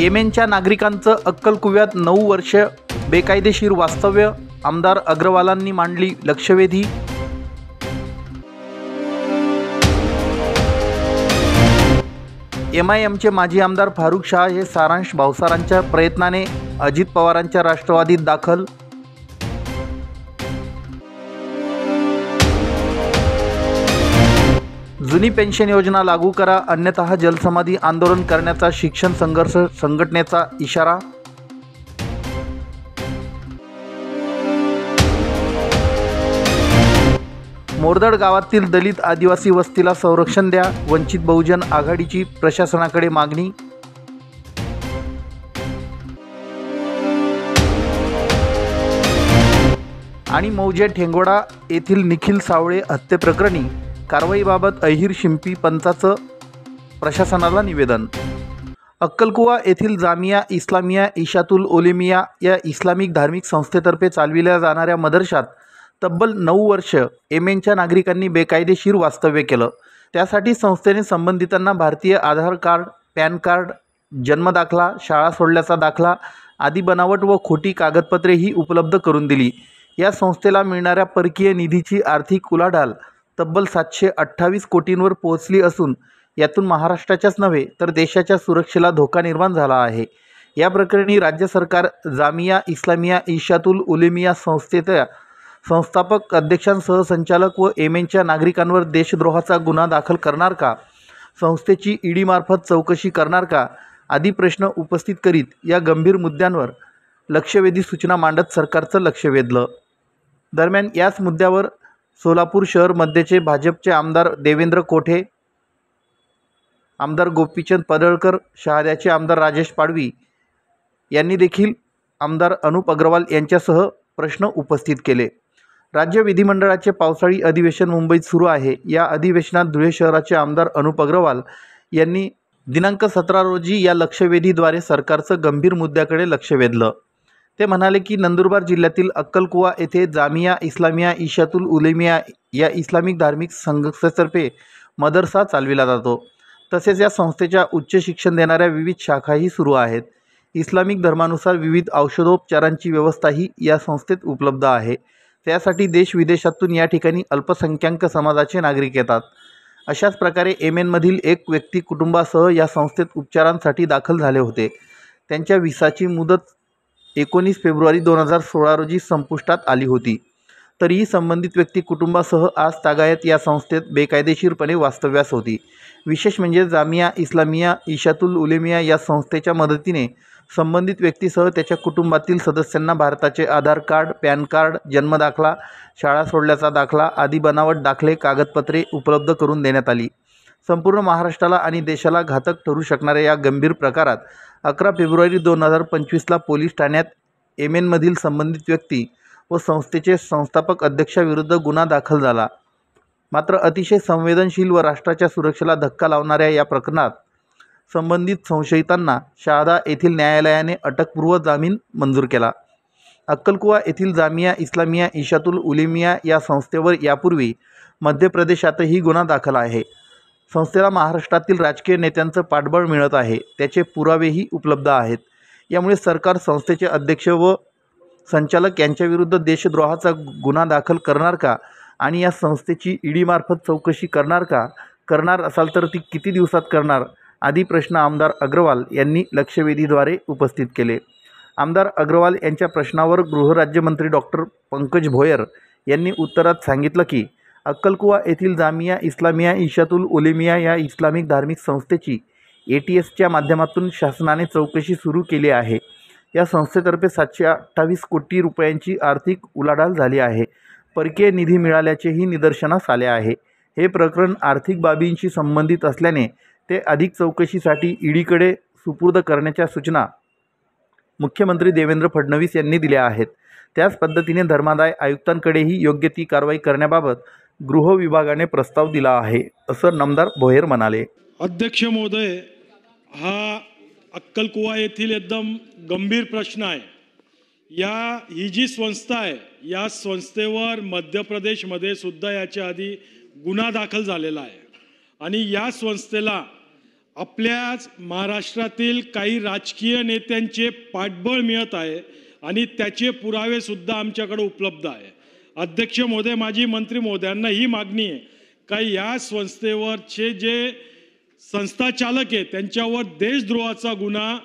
येमेनच्या नागरिकांचं अक्कलकुव्यात 9 वर्ष बेकायदेशीर वास्तव्य, आमदार अग्रवालांनी मांडली लक्षवेधी. MIMचे माजी आमदार फारुख शाह हे सारांश भावसारांच्या प्रयत्नाने अजित पवारांच्या राष्ट्रवादीत दाखल. जुनी पेन्शन योजना लागू करा, अन्यथा जलसमाधी आंदोलन करण्याचा शिक्षण संघर्ष संघटनेचा इशारा. मोरदड गावातील दलित आदिवासी वस्तीला संरक्षण द्या, वंचित बहुजन आघाडीची प्रशासनाकडे मागणी. आणि मौजे ठेंगोडा येथील निखिल सावळे हत्येप्रकरणी कारवाईबाबत अहिर शिंपी पंचाचं प्रशासनाला निवेदन. अक्कलकुवा येथील जामिया इस्लामिया इशातुल उलेमिया या इस्लामिक धार्मिक संस्थेतर्फे चालविल्या जाणाऱ्या मदरशात तब्बल 9 वर्ष येमेनच्या नागरिकांनी बेकायदेशीर वास्तव्य केलं. त्यासाठी संस्थेने संबंधितांना भारतीय आधार कार्ड, पॅन कार्ड, जन्मदाखला, शाळा सोडल्याचा दाखला आदी बनावट व खोटी कागदपत्रेही उपलब्ध करून दिली. या संस्थेला मिळणाऱ्या परकीय निधीची आर्थिक उलाढाल तब्बल 728 कोटींवर पोहोचली असून यातून महाराष्ट्राच्याच नव्हे तर देशाच्या सुरक्षेला धोका निर्माण झाला आहे. या प्रकरणी राज्य सरकार जामिया इस्लामिया इशातुल उलेमिया संस्थेच्या संस्थापक अध्यक्षांसह संचालक व येमेनच्या नागरिकांवर देशद्रोहाचा गुन्हा दाखल करणार का, संस्थेची ईडीमार्फत चौकशी करणार का आदी प्रश्न उपस्थित करीत या गंभीर मुद्द्यांवर लक्षवेधी सूचना मांडत सरकारचं लक्ष वेधलं. दरम्यान याच मुद्द्यावर सोलापूर शहर मध्यचे भाजपचे आमदार देवेंद्र कोठे, आमदार गोपीचंद पडळकर, शहाद्याचे आमदार राजेश पाडवी यांनी देखील आमदार अनुप अग्रवाल यांच्यासह प्रश्न उपस्थित केले. राज्य विधिमंडळाचे पावसाळी अधिवेशन मुंबईत सुरू आहे. या अधिवेशनात धुळे शहराचे आमदार अनुप अग्रवाल यांनी दिनांक 17 रोजी या लक्षवेधीद्वारे सरकारचं गंभीर मुद्द्याकडे लक्ष वेधलं. ते म्हणाले की नंदुरबार जिल्ह्यातील अक्कलकुवा येथे जामिया इस्लामिया इशातुल उलेमिया या इस्लामिक धार्मिक संस्थेतर्फे मदरसा चालविला जातो. तसेच या संस्थेच्या उच्च शिक्षण देणाऱ्या विविध शाखाही सुरू आहेत. इस्लामिक धर्मानुसार विविध औषधोपचारांची व्यवस्थाही या संस्थेत उपलब्ध आहे. त्यासाठी देश-विदेशातून या ठिकाणी अल्पसंख्याक समाजाचे नागरिक येतात. अशाच प्रकारे येमेनमधील एक व्यक्ती कुटुंबासह या संस्थेत उपचारांसाठी दाखल झाले होते. त्यांच्या व्हिसाची मुदत 19 फेब्रुवारी 2016 रोजी संपुष्टात आली होती. तरीही संबंधित व्यक्ती कुटुंबासह आज तागायत या संस्थेत बेकायदेशीरपणे वास्तव्यास होती. विशेष म्हणजे जामिया इस्लामिया इशातुल उलेमिया या संस्थेच्या मदतीने संबंधित व्यक्तीसह त्याच्या कुटुंबातील सदस्यांना भारताचे आधार कार्ड, पॅन कार्ड, जन्मदाखला, शाळा सोडल्याचा दाखला आदी बनावट दाखले कागदपत्रे उपलब्ध करून देण्यात आली. संपूर्ण महाराष्ट्राला आणि देशाला घातक ठरू शकणाऱ्या या गंभीर प्रकारात 11 फेब्रुवारी 2025ला पोलीस ठाण्यात येमेनमधील संबंधित व्यक्ती व संस्थेचे संस्थापक अध्यक्षाविरुद्ध गुन्हा दाखल झाला. मात्र अतिशय संवेदनशील व राष्ट्राच्या सुरक्षेला धक्का लावणाऱ्या या प्रकरणात संबंधित संशयितांना शहादा येथील न्यायालयाने अटकपूर्व जामीन मंजूर केला. अक्कलकुवा येथील जामिया इस्लामिया इशातुल उलेमिया या संस्थेवर यापूर्वी मध्य प्रदेशातही गुन्हा दाखल आहे. संस्थेला महाराष्ट्रातील राजकीय नेत्यांचं पाठबळ मिळत आहे. त्याचे पुरावेही उपलब्ध आहेत. यामुळे सरकार संस्थेचे अध्यक्ष व संचालक यांच्याविरुद्ध देशद्रोहाचा गुन्हा दाखल करणार का आणि या संस्थेची ईडीमार्फत चौकशी करणार का, करणार असाल तर ती किती दिवसात करणार आदी प्रश्न आमदार अग्रवाल यांनी लक्षवेधीद्वारे उपस्थित केले. आमदार अग्रवाल यांच्या प्रश्नावर गृहराज्यमंत्री डॉक्टर पंकज भोयर यांनी उत्तरात सांगितलं की अक्कलकुवा येथील जामिया इस्लामिया इशातुल उलेमिया या इस्लामिक धार्मिक संस्थेची ATSच्या माध्यमातून शासनाने चौकशी सुरू केली आहे. या संस्थेतर्फे 728 कोटी रुपयांची आर्थिक उलाढाल झाली आहे. परकीय निधी मिळाल्याचेही निदर्शनास आले आहे. हे प्रकरण आर्थिक बाबींशी संबंधित असल्याने ते अधिक चौकशीसाठी ईडीकडे सुपूर्द करण्याच्या सूचना मुख्यमंत्री देवेंद्र फडणवीस यांनी दिल्या आहेत. त्याच पद्धतीने धर्मादाय आयुक्तांकडेही योग्य ती कारवाई करण्याबाबत गृह विभागाने प्रस्ताव दिला आहे, असं नामदार भोयर म्हणाले. अध्यक्ष महोदय, हा अक्कलकुवा येथील एकदम गंभीर प्रश्न आहे. ही जी संस्था आहे, या संस्थेवर मध्य प्रदेशमध्ये सुद्धा याच्या आधी गुन्हा दाखल झालेला आहे आणि या संस्थेला आपल्याच महाराष्ट्रातील काही राजकीय नेत्यांचे पाठबळ मिळत आहे आणि त्याचे पुरावे सुद्धा आमच्याकडे उपलब्ध आहे. अध्यक्ष महोदय, माजी मंत्री महोदयांना ही मागणी आहे का या संस्थेवरचे जे संस्थाचालक आहे त्यांच्यावर देशद्रोहाचा गुन्हा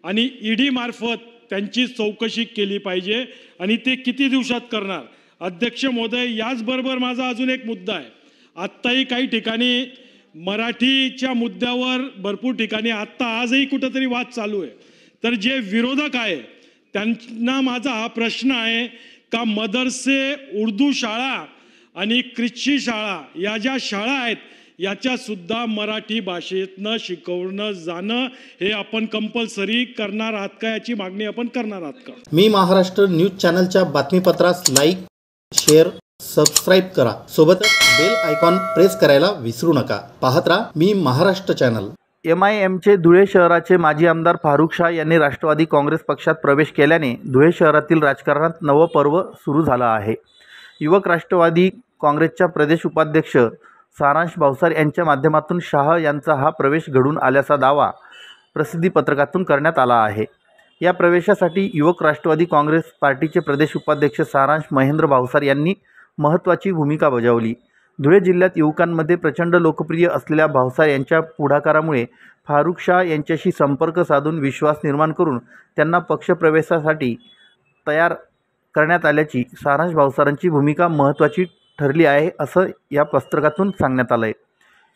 आणि ईडी मार्फत त्यांची चौकशी केली पाहिजे आणि ते किती दिवसात करणार. अध्यक्ष महोदय, याचबरोबर माझा अजून एक मुद्दा आहे. आत्ताही काही ठिकाणी मराठीच्या मुद्द्यावर भरपूर ठिकाणी आत्ता आजही कुठंतरी वाद चालू आहे. तर जे विरोधक आहे त्यांना माझा हा प्रश्न आहे का मदरसे, उर्दू शाळा आणि ख्रिस्ती शाळा या ज्या शाळा आहेत याच्या सुद्धा मराठी भाषेतनं शिकवणं जाणं हे आपण कंपल्सरी करणार आहात का, याची मागणी आपण करणार आहात का. मी महाराष्ट्र न्यूज चॅनलच्या बातमीपत्रास लाईक, शेअर, सबस्क्राईब करा. सोबतच बेल आयकॉन प्रेस करायला विसरू नका. पाहत राहा मी महाराष्ट्र चॅनल. MIMचे धुळे शहराचे माजी आमदार फारुख शाह यांनी राष्ट्रवादी काँग्रेस पक्षात प्रवेश केल्याने धुळे शहरातील राजकारणात नवं पर्व सुरू झालं आहे. युवक राष्ट्रवादी काँग्रेसच्या प्रदेश उपाध्यक्ष सारांश भावसार यांच्या माध्यमातून शाह यांचा हा प्रवेश घडून आल्याचा दावा प्रसिद्धीपत्रकातून करण्यात आला आहे. या प्रवेशासाठी युवक राष्ट्रवादी काँग्रेस पार्टीचे प्रदेश उपाध्यक्ष सारांश महेंद्र भावसार यांनी महत्त्वाची भूमिका बजावली. धुळे जिल्ह्यात युवकांमध्ये प्रचंड लोकप्रिय असलेल्या भावसार यांच्या पुढाकारामुळे फारुख शाह यांच्याशी संपर्क साधून विश्वास निर्माण करून त्यांना पक्षप्रवेशासाठी तयार करण्यात आल्याची सारांश भावसारांची भूमिका महत्त्वाची ठरली आहे असं या पत्रकातून सांगण्यात आलं आहे.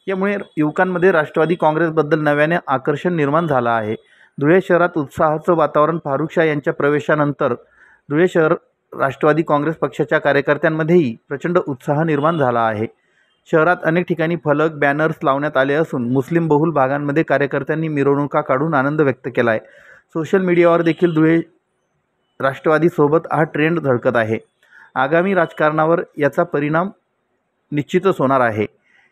यामुळे युवकांमध्ये राष्ट्रवादी काँग्रेसबद्दल नव्याने आकर्षण निर्माण झालं आहे. धुळे शहरात उत्साहाचं वातावरण फारुख शाह यांच्या प्रवेशानंतर धुळे शहर राष्ट्रवादी काँग्रेस पक्षाच्या कार्यकर्त्यांमध्येही प्रचंड उत्साह निर्माण झाला आहे. शहरात अनेक ठिकाणी फलक, बॅनर्स लावण्यात आले असून मुस्लिम बहुल भागांमध्ये कार्यकर्त्यांनी मिरवणुका काढून आनंद व्यक्त केला आहे. सोशल मीडियावर देखील धुळे राष्ट्रवादीसोबत हा ट्रेंड झळकत आहे. आगामी राजकारणावर याचा परिणाम निश्चितच होणार आहे.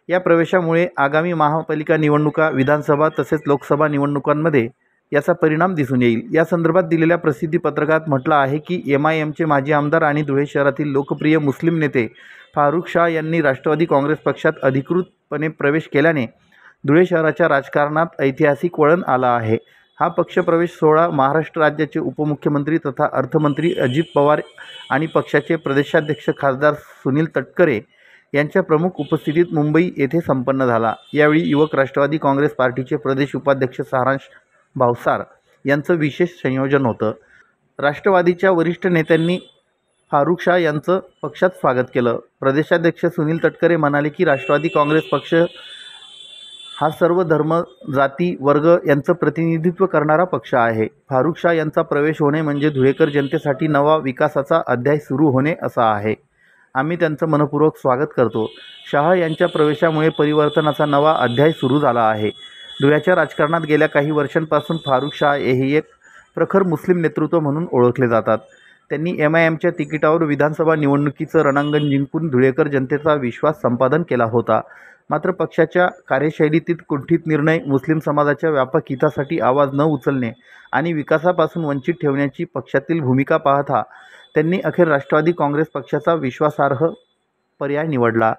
या प्रवेशामुळे आगामी महापालिका निवडणुका, विधानसभा तसेच लोकसभा निवडणुकांमध्ये याचा परिणाम दिसून येईल. या संदर्भात दिलेल्या प्रसिद्धी पत्रकात म्हटलं आहे की MIMचे माजी आमदार आणि धुळे शहरातील लोकप्रिय मुस्लिम नेते फारुख शाह यांनी राष्ट्रवादी काँग्रेस पक्षात अधिकृतपणे प्रवेश केल्याने धुळे शहराच्या राजकारणात ऐतिहासिक वळण आलं आहे. हा पक्षप्रवेश सोहळा महाराष्ट्र राज्याचे उपमुख्यमंत्री तथा अर्थमंत्री अजित पवार आणि पक्षाचे प्रदेशाध्यक्ष खासदार सुनील तटकरे यांच्या प्रमुख उपस्थितीत मुंबई येथे संपन्न झाला. यावेळी युवक राष्ट्रवादी काँग्रेस पार्टीचे प्रदेश उपाध्यक्ष सारांश भावसार यांचं विशेष संयोजन होतं. राष्ट्रवादीच्या वरिष्ठ नेत्यांनी फारुख शाह यांचं पक्षात स्वागत केलं. प्रदेशाध्यक्ष सुनील तटकरे म्हणाले की राष्ट्रवादी काँग्रेस पक्ष हा सर्व धर्म, जाती, वर्ग यांचं प्रतिनिधित्व करणारा पक्ष आहे. फारुख शाह यांचा प्रवेश होणे म्हणजे धुळेकर जनतेसाठी नवा विकासाचा अध्याय सुरू होणे असं आहे. आम्ही त्यांचं मनपूर्वक स्वागत करतो. शाह यांच्या प्रवेशामुळे परिवर्तनाचा नवा अध्याय सुरू झाला आहे. धुळ्याच्या राजकारणात गेल्या काही वर्षांपासून फारुख शाह हे एक प्रखर मुस्लिम नेतृत्व म्हणून ओळखले जातात. त्यांनी MIMच्या तिकिटावर विधानसभा निवडणुकीचं रणांगण जिंकून धुळेकर जनतेचा विश्वास संपादन केला होता. मात्र पक्षाच्या कार्यशैलीतील कुंठित निर्णय, मुस्लिम समाजाच्या व्यापक हितासाठी आवाज न उचलणे आणि विकासापासून वंचित ठेवण्याची पक्षातील भूमिका पाहता त्यांनी अखेर राष्ट्रवादी काँग्रेस पक्षाचा विश्वासार्ह पर्याय निवडला.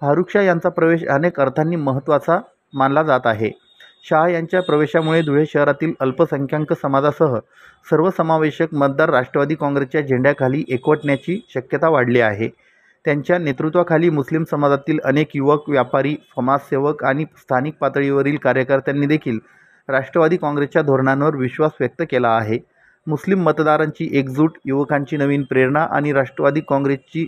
फारुख शाह यांचा प्रवेश अनेक अर्थांनी महत्त्वाचा मानला जात आहे. शाह यांच्या प्रवेशामुळे धुळे शहरातील अल्पसंख्याक समाजासह सर्वसमावेशक मतदार राष्ट्रवादी काँग्रेसच्या झेंड्याखाली एकवटण्याची शक्यता वाढली आहे. त्यांच्या नेतृत्वाखाली मुस्लिम समाजातील अनेक युवक, व्यापारी, समाजसेवक आणि स्थानिक पातळीवरील कार्यकर्त्यांनी देखील राष्ट्रवादी काँग्रेसच्या धोरणांवर विश्वास व्यक्त केला आहे. मुस्लिम मतदारांची एकजूट, युवकांची नवीन प्रेरणा आणि राष्ट्रवादी काँग्रेसची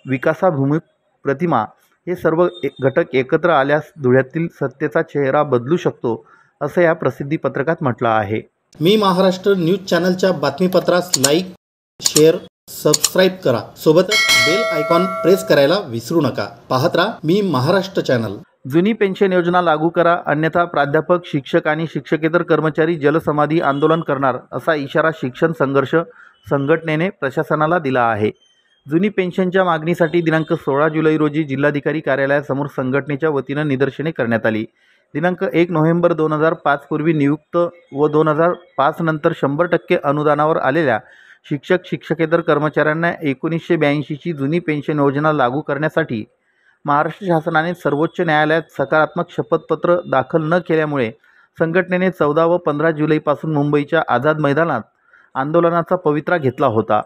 विकासाभिमुख प्रतिमा हे सर्व घटक एकत्र आल्यास धुळ्यातील सत्तेचा चेहरा बदलू शकतो असं या प्रसिद्धी पत्रकात म्हटलं आहे. मी महाराष्ट्र न्यूज चॅनलच्या बातमीपत्रास लाईक, शेअर, सबस्क्राईब करा. सोबतच बेल आयकॉन प्रेस करायला विसरू नका. पाहत राहा मी महाराष्ट्र चॅनल. जुनी पेन्शन योजना लागू करा, अन्यथा प्राध्यापक, शिक्षक आणि शिक्षकेतर कर्मचारी जलसमाधी आंदोलन करणार असा इशारा शिक्षण संघर्ष संघटनेने प्रशासनाला दिला आहे. जुनी पेन्शनच्या मागणीसाठी दिनांक 16 जुलै रोजी जिल्हाधिकारी कार्यालयासमोर संघटनेच्या वतीनं निदर्शने करण्यात आली. दिनांक 1 नोव्हेंबर 2005 पूर्वी नियुक्त व 2005 नंतर 100% अनुदानावर आलेल्या शिक्षक शिक्षकेतर कर्मचाऱ्यांना 1982ची जुनी पेन्शन योजना लागू करण्यासाठी महाराष्ट्र शासनाने सर्वोच्च न्यायालयात सकारात्मक शपथपत्र दाखल न केल्यामुळे संघटनेने 14 व 15 जुलैपासून मुंबईच्या आझाद मैदानात आंदोलनाचा पवित्रा घेतला होता.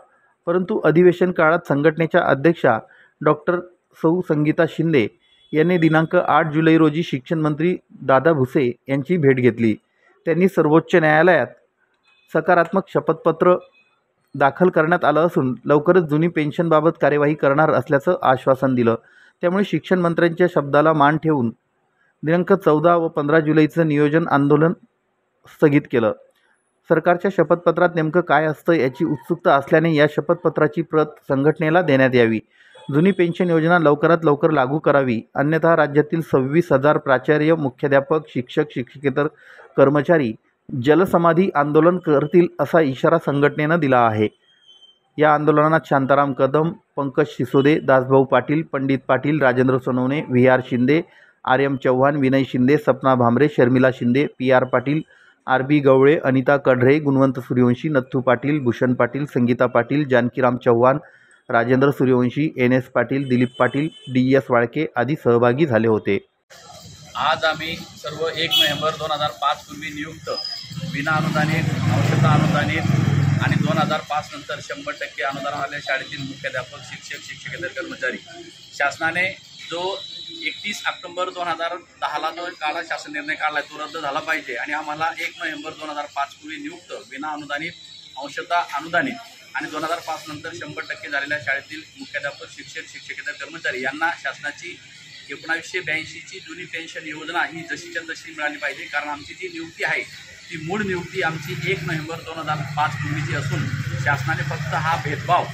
परंतु अधिवेशन काळात संघटनेच्या अध्यक्षा डॉक्टर सौ संगीता शिंदे यांनी दिनांक 8 जुलै रोजी शिक्षण मंत्री दादा भुसे यांची भेट घेतली. त्यांनी सर्वोच्च न्यायालयात सकारात्मक शपथपत्र दाखल करण्यात आलं असून लवकरच जुनी पेन्शनबाबत कार्यवाही करणार असल्याचं आश्वासन दिलं. त्यामुळे शिक्षण मंत्र्यांच्या शब्दाला मान ठेवून दिनांक 14 व 15 जुलैचं नियोजन आंदोलन स्थगित केलं. सरकारच्या शपथपत्रात नेमकं काय असतं याची उत्सुकता असल्याने या शपथपत्राची प्रत संघटनेला देण्यात यावी. जुनी पेन्शन योजना लवकरात लवकर लागू करावी, अन्यथा राज्यातील 26,000 प्राचार्य, मुख्याध्यापक, शिक्षक, शिक्षकेतर कर्मचारी जलसमाधी आंदोलन करतील असा इशारा संघटनेनं दिला आहे. या आंदोलनात Shantaram Kadam, Pankaj Sisode, Dasbhau Patil, Pandit Patil, Rajendra Sonawane, V R. Shinde, R M. Chavan, Vinay Shinde, Sapna Bhamre, Sharmila Shinde, P R. Patil, R B. Gawale, Anita Kadhare, Gunwant Suryavanshi, Nathu Patil, Bhushan Patil, Sangeeta Patil, Jankiram Chavan, Rajendra Suryavanshi, N S. Patil, Dilip Patil, D S. Walke आदी सहभागी झाले होते. आज आम्ही सर्व 1 नोव्हेंबर 2005 पूर्वी नियुक्त विना अनुदानित, अंशतः अनुदानित आणि 2005 नंतर 100% अनुदान आलेल्या शाळेतील मुख्याध्यापक, शिक्षक, शिक्षकेतर कर्मचारी शासनाने जो 31 ऑक्टोबर 2010ला जो काळा शासन निर्णय काढला तो रद्द झाला पाहिजे आणि आम्हाला 1 नोव्हेंबर 2005 पूर्वी नियुक्त विना अनुदानित, अंशतः अनुदानित आणि 2005 नंतर 100% झालेल्या शाळेतील मुख्याध्यापक, शिक्षक, शिक्षकेतर कर्मचारी यांना शासनाची 1982ची जुनी पेन्शन योजना ही जशीच्या तशी मिळाली पाहिजे. कारण आमची जी नियुक्ती आहे ती मूळ नियुक्ती आमची 1 नोव्हेंबर 2005 पूर्वीची असून शासनाने फक्त हा भेदभाव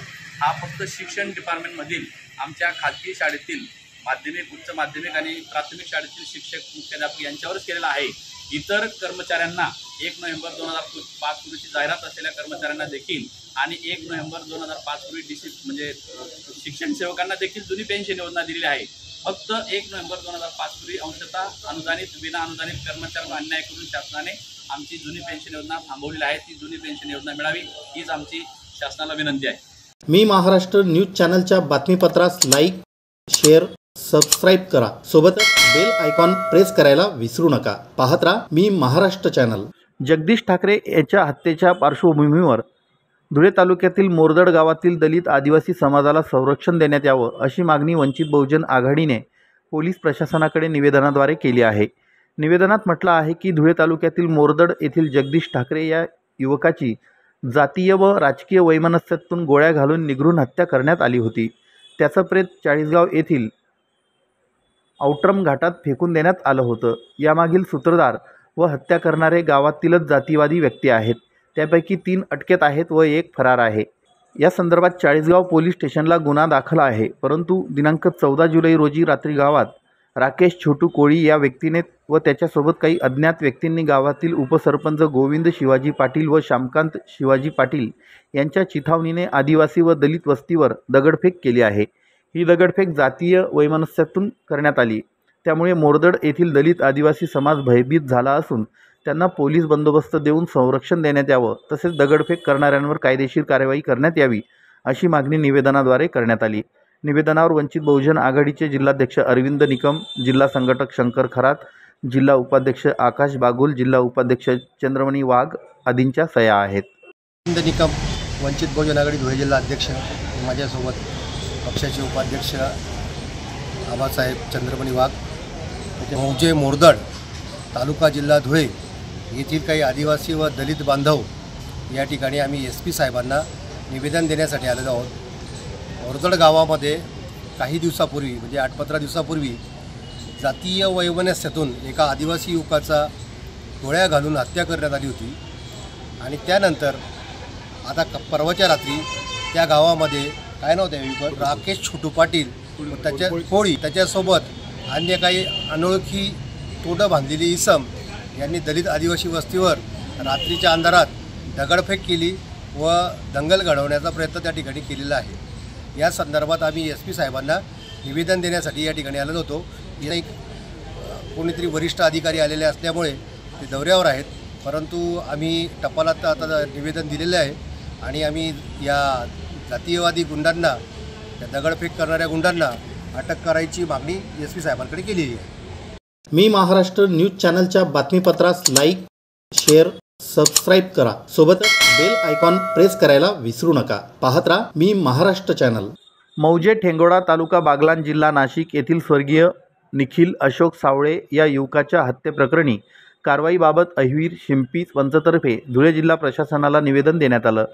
हा फक्त शिक्षण डिपार्टमेंटमधील आमच्या खाजगी शाळेतील माध्यमिक, उच्च माध्यमिक आणि प्राथमिक शाळेतील शिक्षक, मुख्याध्यापक यांच्यावरच केलेला आहे. इतर कर्मचाऱ्यांना 1 नोव्हेंबर 2005 पूर्वीची जाहिरात असलेल्या कर्मचाऱ्यांना देखील आणि 1 नोव्हेंबर 2005 पूर्वी म्हणजे शिक्षण सेवकांना देखील जुनी पेन्शन योजना दिलेली आहे. फक्त 1 नोव्हेंबर 2005 पूर्वी अंशतः अनुदानित, विना अनुदानित कर्मचाऱ्यांना अन्याय करून शासनाने आमची जुनी पेन्शन योजना थांबवलेली आहे. ती जुनी पेन्शन योजना मिळावी हीच आमची शासनाला विनंती आहे. मी महाराष्ट्र न्यूज चॅनलच्या बातमीपत्रास लाईक, शेअर, सबस्क्राईब करा. सोबतच बेल आयकॉन प्रेस करायला विसरू नका. पाहत राहा मी महाराष्ट्र चॅनल. जगदीश ठाकरे याच्या हत्येच्या पार्श्वभूमीवर धुळे तालुक्यातील मोरदड गावातील दलित आदिवासी समाजाला संरक्षण देण्यात यावं अशी मागणी वंचित बहुजन आघाडीने पोलीस प्रशासनाकडे निवेदनाद्वारे केली आहे. निवेदनात म्हटलं आहे की धुळे तालुक्यातील मोरदड येथील जगदीश ठाकरे या युवकाची जातीय व राजकीय वैमनस्यातून गोळ्या घालून निगृण हत्या करण्यात आली होती. त्याचं प्रेत चाळीसगाव येथील औट्रम घाटात फेकून देण्यात आलं होतं. यामागील सूत्रधार व हत्या करणारे गावातीलच जातीवादी व्यक्ती आहेत. त्यापैकी 3 अटकेत आहेत व 1 फरार आहे. या संदर्भात चाळीसगाव पोलीस स्टेशनला गुन्हा दाखल आहे. परंतु दिनांक 14 जुलै रोजी रात्री गावात राकेश छोटू कोळी या व्यक्तीने व त्याच्यासोबत काही अज्ञात व्यक्तींनी गावातील उपसरपंच गोविंद शिवाजी पाटील व श्यामकांत शिवाजी पाटील यांच्या चिथावणीने आदिवासी व दलित वस्तीवर दगडफेक केली आहे. ही दगडफेक जातीय वैमनस्यातून करण्यात आली. त्यामुळे मोरदड येथील दलित आदिवासी समाज भयभीत झाला असून त्यांना पोलीस बंदोबस्त देऊन संरक्षण देण्यात यावं, तसेच दगडफेक करणाऱ्यांवर कायदेशीर कार्यवाही करण्यात यावी अशी मागणी निवेदनाद्वारे करण्यात आली. निवेदनावर वंचित बहुजन आघाडीचे जिल्हाध्यक्ष अरविंद निकम, जिल्हा संघटक शंकर खरात, जिल्हा उपाध्यक्ष आकाश बागुल, जिल्हा उपाध्यक्ष चंद्रमणी वाघ आदींच्या सह्या आहेत. अरविंद निकम, वंचित बहुजन आघाडी धुळे जिल्हा अध्यक्ष. माझ्यासोबत पक्षाचे उपाध्यक्ष आबासाहेब चंद्रमणी वाघ, मौजे मोरदड तालुका जिल्हा धुळे येथील काही आदिवासी व दलित बांधव या ठिकाणी आम्ही SP साहेबांना निवेदन देण्यासाठी आलेलो आहोत. मोरदड गावामध्ये काही दिवसापूर्वी म्हणजे 8-15 दिवसापूर्वी जातीय वैमनस्यातून एका आदिवासी युवकाचा गोळ्या घालून हत्या करण्यात आली होती आणि त्यानंतर आता परवाच्या रात्री त्या गावामध्ये काय नाव त्या युवक राकेश छोटू पाटील त्याच्या कोळी त्याच्यासोबत अन्य काही अनोळखी तोडं बांधलेली इसम यांनी दलित आदिवासी वस्तीवर रात्रीच्या अंधारात दगडफेक केली व दंगल घडवण्याचा प्रयत्न त्या ठिकाणी केलेला आहे. या संदर्भात आम्ही SP साहेबांना निवेदन देण्यासाठी या ठिकाणी आलेलो होतो. एक कोणीतरी वरिष्ठ अधिकारी आलेले असल्यामुळे ते दौऱ्यावर आहेत, परंतु आम्ही टपालात आता निवेदन दिलेलं आहे आणि आम्ही या जातीयवादी गुंडांना, त्या दगडफेक करणाऱ्या गुंडांना अटक करायची मागणी SP साहेबांकडे केलेली आहे. मी महाराष्ट्र न्यूज चॅनलच्या बातमीपत्रास लाईक, शेअर, सबस्क्राईब करा. सोबतच बेल आयकॉन प्रेस करायला विसरू नका. पाहत राहा मी महाराष्ट्र चॅनल. मौजे ठेंगोडा तालुका बागलाण जिल्हा नाशिक येथील स्वर्गीय निखिल अशोक सावळे या युवकाच्या हत्येप्रकरणी कारवाईबाबत अहिर शिंपी पंचतर्फे धुळे जिल्हा प्रशासनाला निवेदन देण्यात आलं.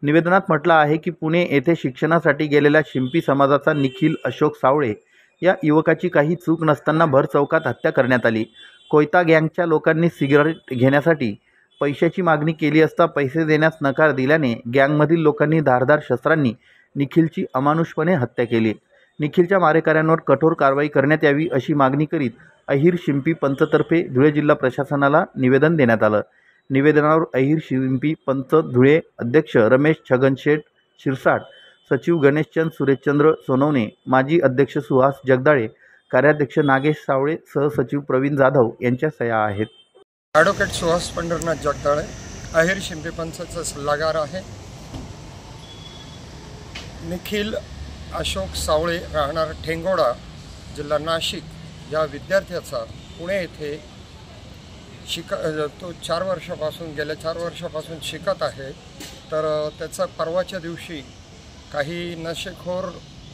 निवेदनात म्हटलं आहे की पुणे येथे शिक्षणासाठी गेलेल्या शिंपी समाजाचा निखिल अशोक सावळे या युवकाची काही चूक नसताना भर चौकात हत्या करण्यात आली. कोयता गँगच्या लोकांनी सिगारेट घेण्यासाठी पैशाची मागणी केली असता पैसे देण्यास नकार दिल्याने गँगमधील लोकांनी धारदार शस्त्रांनी निखिलची अमानुषपणे हत्या केली. निखिलच्या मारेकऱ्यांवर कठोर कारवाई करण्यात यावी अशी मागणी करीत अहिर शिंपी पंचतर्फे धुळे जिल्हा प्रशासनाला निवेदन देण्यात आलं. निवेदनावर अहिर शिंपी पंच धुळे अध्यक्ष रमेश छगनशेठ शिरसाट, सचिव गणेशचंद सुरेशचंद्र सोनवणे, माजी अध्यक्ष सुहास जगदाळे, कार्याध्यक्ष नागेश सावळे, सहसचिव प्रवीण जाधव यांच्या सह्या आहेत. ॲडव्होकेट सुहास पंढरनाथ जगदाळे, अहिर शिंपी पंचाचा सल्लागार आहे. निखिल अशोक सावळे राहणार ठेंगोडा, जिल्हा नाशिक या विद्यार्थ्याचा पुणे येथे तो गेल्या 4 वर्षापासून शिकत आहे. तर त्याचा परवाच्या दिवशी काही नशेखोर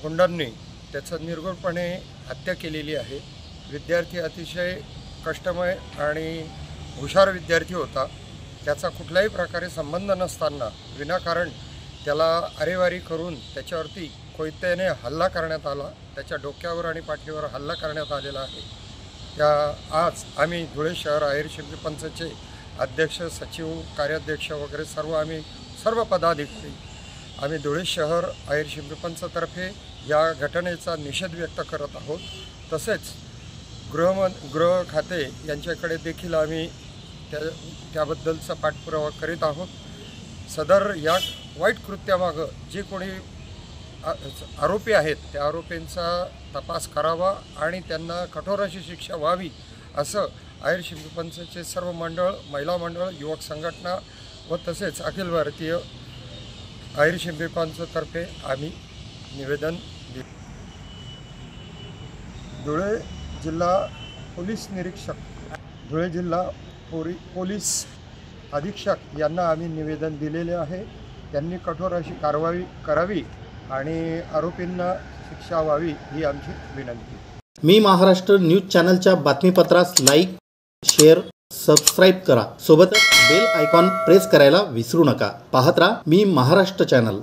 गुंडांनी त्याचं निर्गुणपणे हत्या केलेली आहे. विद्यार्थी अतिशय कष्टमय आणि हुशार विद्यार्थी होता. त्याचा कुठल्याही प्रकारे संबंध नसताना विनाकारण त्याला अरेवारी करून त्याच्यावरती कोयत्याने हल्ला करण्यात आला. त्याच्या डोक्यावर आणि पाठीवर हल्ला करण्यात आलेला आहे. आज आम्ही धुळे शहर अहिर शिंपी पंचचे अध्यक्ष, सचिव, कार्याध्यक्ष वगैरे सर्व पदाधिकारी आम्ही धुळे शहर अहिर शिंपी पंचतर्फे या घटनेचा निषेध व्यक्त करत आहोत. तसेच गृह खाते यांच्याकडे देखील आम्ही त्याबद्दलचा पाठपुरावा करीत आहोत. सदर या वाईट कृत्यामागं जे कोणी आरोपी आहेत त्या आरोपींचा तपास करावा आणि त्यांना कठोर अशी शिक्षा व्हावी असं अहिर शिंपी पंचचे सर्व मंडळ, महिला मंडळ, युवक संघटना व तसेच अखिल भारतीय अहिर शिंपी पंचतर्फे आम्ही निवेदन दिले. धुळे जिल्हा पोलीस निरीक्षक, धुळे जिल्हा पोलीस अधीक्षक यांना आम्ही निवेदन दिलेले आहे. त्यांनी कठोर अशी कारवाई करावी आणि आरोपींना शिक्षा व्हावी ही आमची विनंती. मी महाराष्ट्र न्यूज चॅनलच्या बातमीपत्रास लाईक, शेअर, सबस्क्राईब करा. सोबतच बेल आयकॉन प्रेस करायला विसरू नका. पाहत राहा मी महाराष्ट्र चॅनल.